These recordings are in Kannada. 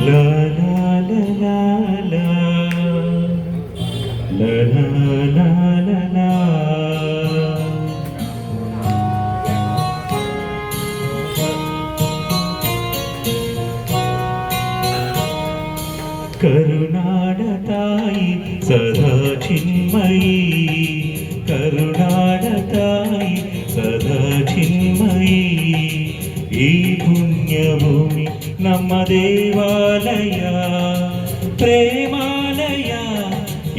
లా లా లా లా లా లా లా లా. కరుణాడతాయి సదా చిన్మయీ, కరుణాడతాయి సదా చిన్మయీ. ఈ పుణ్యభూమి ನಮ್ಮ ದೇವಾಲಯ, ಪ್ರೇಮಾಲಯ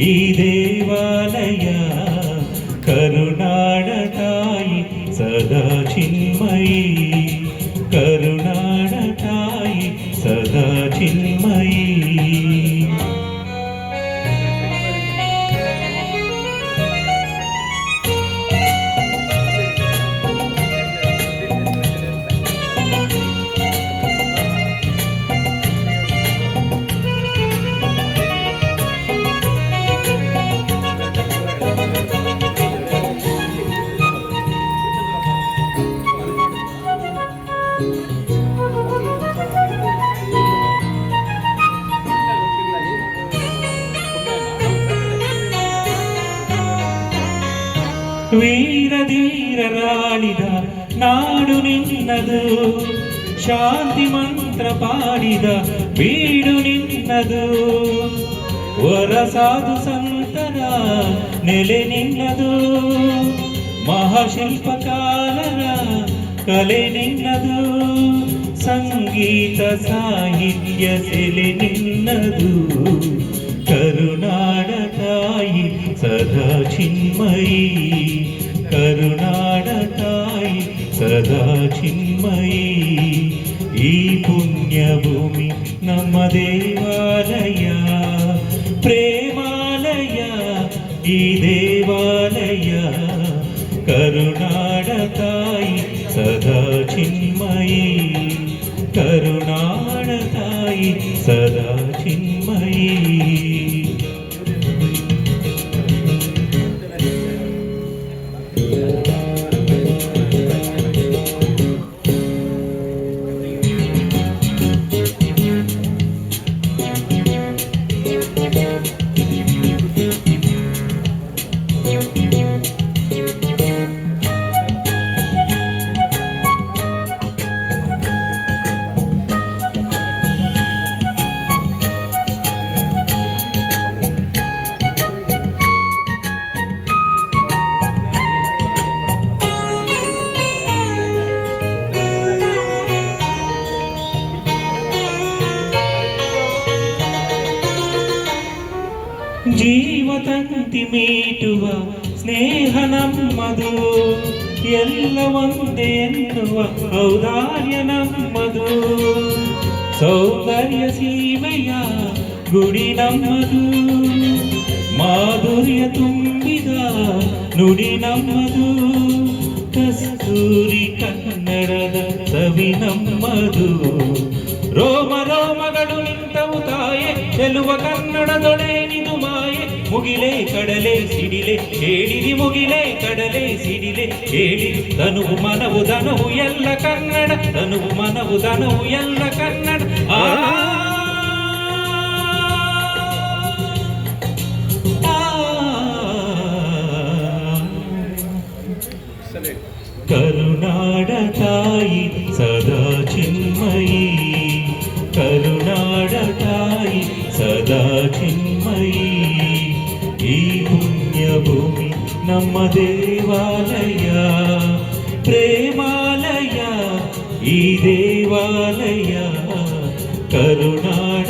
ಈ ದೇವಾಲಯ. ಕರುಣಾಡತಾಯಿ ಸದಾ ಚಿನ್ಮಯೀ, ಕರುಣಾಡತಾಯಿ ಸದಾ ಚಿನ್ಮಯೀ. ವೀರಧೀರರಾಳಿದ ನಾಡು ನಿನ್ನದು, ಶಾಂತಿ ಮಂತ್ರ ಪಾಡಿದ ಬೀಡು ನಿನ್ನದು. ವರಸಾಧು ಸಂತರ ನೆಲೆ ನಿನ್ನದು, ಮಹಾಶಿಲ್ಪಕಾರರ ಕಲೆ ನಿನ್ನದು. ಸಂಗೀತ ಸಾಹಿತ್ಯ ಸೆಲೆ ನಿನ್ನದು. ಕರುನಾಡತಾಯಿ ಸದಾ ಚಿನ್ಮಯೀ, ಕರುನಾಡತಾಯಿ ಸದಾ ಚಿನ್ಮಯೀ. ಈ ಪುಣ್ಯಭೂಮಿ ನಮ್ಮ ದೇವಾಲಯ, ಪ್ರೇಮಾಲಯ ಈ ದೇವಾಲಯ. ಕರುನಾಡತಾಯಿ ಸದಾ ಚಿನ್ಮಯೀ, ಕರುನಾಡತಾಯಿ ಸದಾ ಚಿನ್ಮಯೀ. ಜೀವತಂತಿ ಮೀಟುವ ಸ್ನೇಹ ನಮ್ಮದು, ಎಲ್ಲ ಒಂದೇ ಎನ್ನುವ ಔದಾರ್ಯ ನಮ್ಮದು. ಸೌಂದರ್ಯ ಸೀಮೆಯ ಗುಡಿ ನಮ್ಮದು, ಮಾಧುರ್ಯ ತುಂಬಿದ ನುಡಿ ನಮ್ಮದು. ಕಸ್ತೂರಿ ಕನ್ನಡದ ಸವಿ ನಮ್ಮದು. ರೋಮ ರೋಮಗಳು ನಿಂತವು ತಾಯೆ, ಚೆಲುವ ಕನ್ನಡದೊಡೆನಿದು ಮಾಯೆ. ಮುಗಿಲೆ ಕಡಲೆ ಸಿಡಿಲೆ ಹೇಳಿರಿ, ಮುಗಿಲೆ ಕಡಲೆ ಸಿಡಿಲೆ ಹೇಳಿರಿ. ತನುವು ಮನವು ಧನವು ಎಲ್ಲ ಕನ್ನಡ, ತನುವು ಮನವು ಧನವು ಎಲ್ಲ ಕನ್ನಡ. ಕರುನಾಡತಾಯಿ ಸದಾ ಚಿನ್ಮಯೀ, ಕರುನಾಡತಾಯಿ ಸದಾ ಚಿನ್ಮಯೀ. ಈ ಪುಣ್ಯಭೂಮಿ ನಮ್ಮ ದೇವಾಲಯ, ಪ್ರೇಮಾಲಯ ಈ ದೇವಾಲಯ. ಕರುನಾಡ